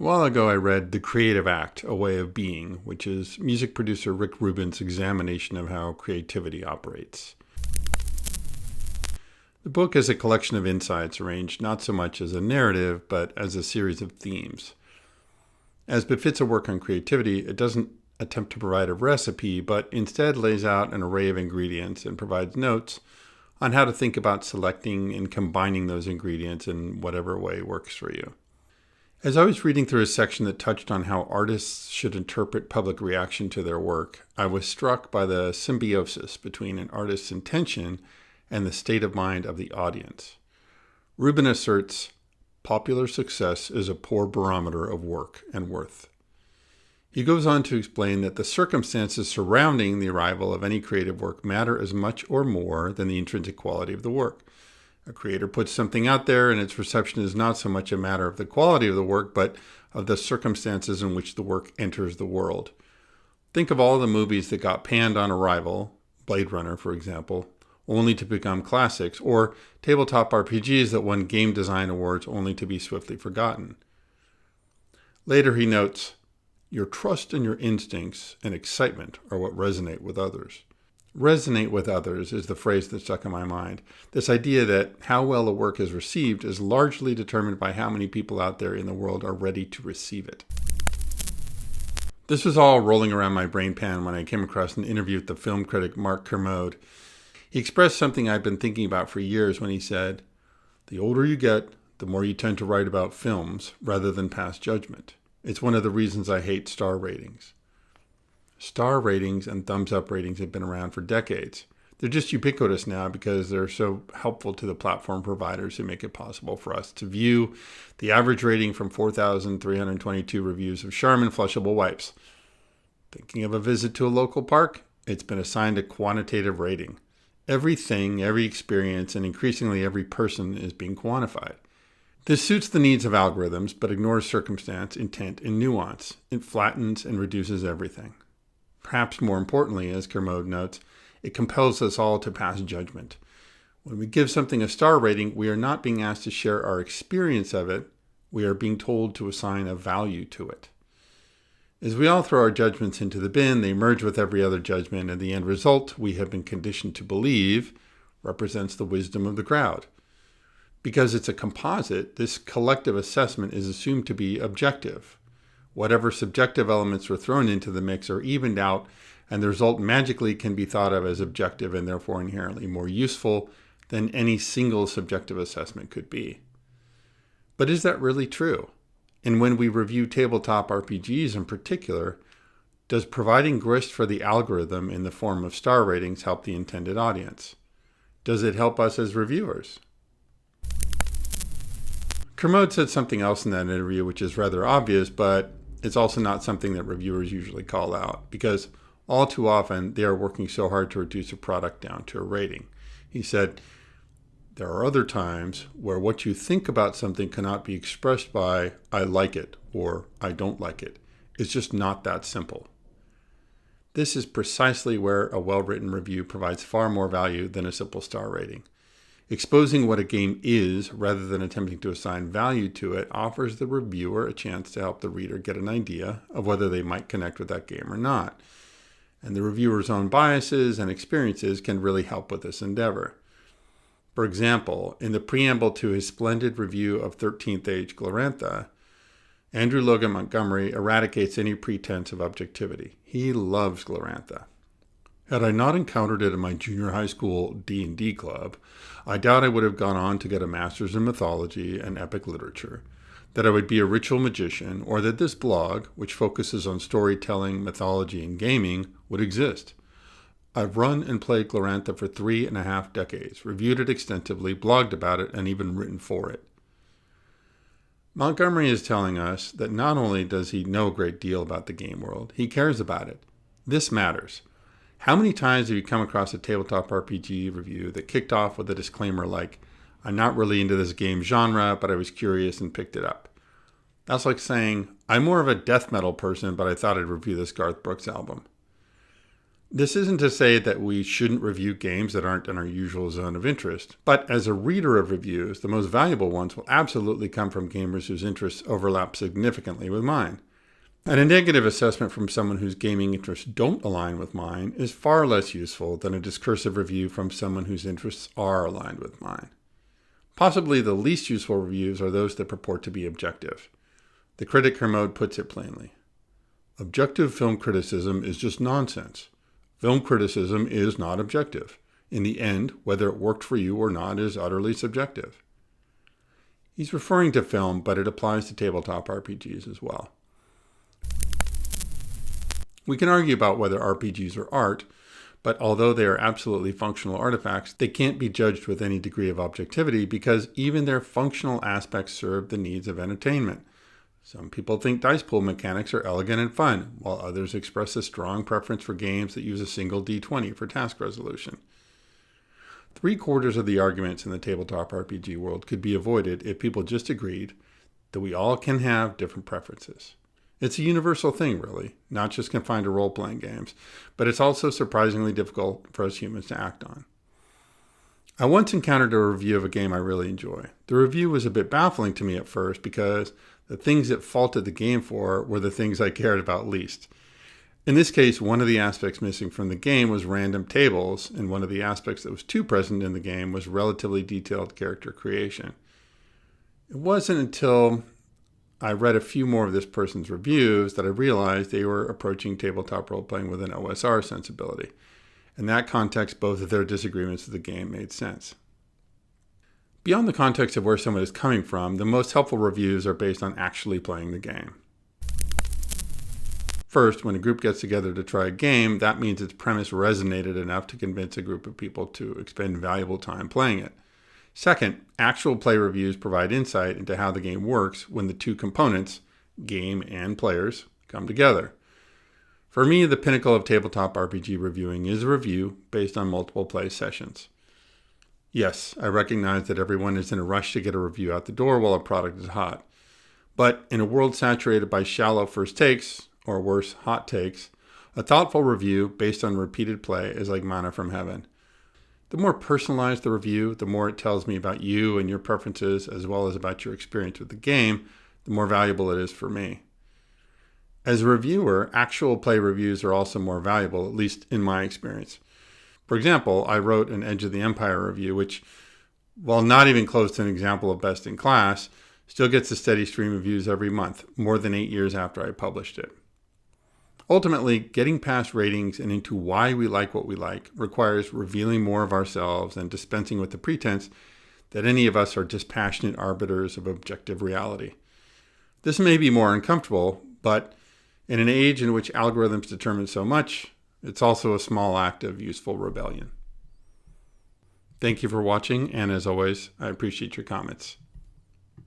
A while ago, I read The Creative Act, A Way of Being, which is music producer Rick Rubin's examination of how creativity operates. The book is a collection of insights arranged not so much as a narrative, but as a series of themes. As befits a work on creativity, it doesn't attempt to provide a recipe, but instead lays out an array of ingredients and provides notes on how to think about selecting and combining those ingredients in whatever way works for you. As I was reading through a section that touched on how artists should interpret public reaction to their work, I was struck by the symbiosis between an artist's intention and the state of mind of the audience. Rubin asserts, popular success is a poor barometer of work and worth. He goes on to explain that the circumstances surrounding the arrival of any creative work matter as much or more than the intrinsic quality of the work. A creator puts something out there and its reception is not so much a matter of the quality of the work, but of the circumstances in which the work enters the world. Think of all the movies that got panned on arrival, Blade Runner, for example, only to become classics, or tabletop RPGs that won game design awards only to be swiftly forgotten. Later he notes, your trust in your instincts and excitement are what resonate with others. Resonate with others is the phrase that stuck in my mind. This idea that how well a work is received is largely determined by how many people out there in the world are ready to receive it. This was all rolling around my brain pan when I came across an interview with the film critic Mark Kermode. He expressed something I've been thinking about for years when he said, the older you get, the more you tend to write about films rather than pass judgment. It's one of the reasons I hate star ratings. Star ratings and thumbs up ratings have been around for decades. They're just ubiquitous now because they're so helpful to the platform providers who make it possible for us to view the average rating from 4,322 reviews of Charmin flushable wipes. Thinking of a visit to a local park? It's been assigned a quantitative rating. Everything, every experience, and increasingly every person is being quantified. This suits the needs of algorithms, but ignores circumstance, intent, and nuance. It flattens and reduces everything. Perhaps more importantly, as Kermode notes, it compels us all to pass judgment. When we give something a star rating, we are not being asked to share our experience of it. We are being told to assign a value to it. As we all throw our judgments into the bin, they merge with every other judgment, and the end result, we have been conditioned to believe, represents the wisdom of the crowd. Because it's a composite, this collective assessment is assumed to be objective. Whatever subjective elements were thrown into the mix are evened out, and the result magically can be thought of as objective and therefore inherently more useful than any single subjective assessment could be. But is that really true? And when we review tabletop RPGs in particular, does providing grist for the algorithm in the form of star ratings help the intended audience? Does it help us as reviewers? Kermode said something else in that interview which is rather obvious, but it's also not something that reviewers usually call out, because all too often they are working so hard to reduce a product down to a rating. He said, there are other times where what you think about something cannot be expressed by, I like it, or I don't like it. It's just not that simple. This is precisely where a well-written review provides far more value than a simple star rating. Exposing what a game is, rather than attempting to assign value to it, offers the reviewer a chance to help the reader get an idea of whether they might connect with that game or not. And the reviewer's own biases and experiences can really help with this endeavor. For example, in the preamble to his splendid review of 13th Age Glorantha, Andrew Logan Montgomery eradicates any pretense of objectivity. He loves Glorantha. Had I not encountered it in my junior high school D&D club, I doubt I would have gone on to get a master's in mythology and epic literature, that I would be a ritual magician, or that this blog, which focuses on storytelling, mythology, and gaming, would exist. I've run and played Glorantha for 3.5 decades, reviewed it extensively, blogged about it, and even written for it. Montgomery is telling us that not only does he know a great deal about the game world, he cares about it. This matters. How many times have you come across a tabletop RPG review that kicked off with a disclaimer like, I'm not really into this game genre, but I was curious and picked it up? That's like saying, I'm more of a death metal person, but I thought I'd review this Garth Brooks album. This isn't to say that we shouldn't review games that aren't in our usual zone of interest, but as a reader of reviews, the most valuable ones will absolutely come from gamers whose interests overlap significantly with mine. And a negative assessment from someone whose gaming interests don't align with mine is far less useful than a discursive review from someone whose interests are aligned with mine. Possibly the least useful reviews are those that purport to be objective. The critic Kermode puts it plainly. Objective film criticism is just nonsense. Film criticism is not objective. In the end, whether it worked for you or not is utterly subjective. He's referring to film, but it applies to tabletop RPGs as well. We can argue about whether RPGs are art, but although they are absolutely functional artifacts, they can't be judged with any degree of objectivity because even their functional aspects serve the needs of entertainment. Some people think dice pool mechanics are elegant and fun, while others express a strong preference for games that use a single D20 for task resolution. 3/4 of the arguments in the tabletop RPG world could be avoided if people just agreed that we all can have different preferences. It's a universal thing, really, not just confined to role-playing games, but it's also surprisingly difficult for us humans to act on. I once encountered a review of a game I really enjoy. The review was a bit baffling to me at first because the things it faulted the game for were the things I cared about least. In this case, one of the aspects missing from the game was random tables, and one of the aspects that was too present in the game was relatively detailed character creation. It wasn't until I read a few more of this person's reviews that I realized they were approaching tabletop role-playing with an OSR sensibility. In that context, both of their disagreements with the game made sense. Beyond the context of where someone is coming from, the most helpful reviews are based on actually playing the game. First, when a group gets together to try a game, that means its premise resonated enough to convince a group of people to expend valuable time playing it. Second, actual play reviews provide insight into how the game works when the two components, game and players, come together. For me, the pinnacle of tabletop RPG reviewing is a review based on multiple play sessions. Yes, I recognize that everyone is in a rush to get a review out the door while a product is hot. But in a world saturated by shallow first takes, or worse, hot takes, a thoughtful review based on repeated play is like manna from heaven. The more personalized the review, the more it tells me about you and your preferences, as well as about your experience with the game, the more valuable it is for me. As a reviewer, actual play reviews are also more valuable, at least in my experience. For example, I wrote an Edge of the Empire review, which, while not even close to an example of best in class, still gets a steady stream of views every month, more than 8 years after I published it. Ultimately, getting past ratings and into why we like what we like requires revealing more of ourselves and dispensing with the pretense that any of us are dispassionate arbiters of objective reality. This may be more uncomfortable, but in an age in which algorithms determine so much, it's also a small act of useful rebellion. Thank you for watching, and as always, I appreciate your comments.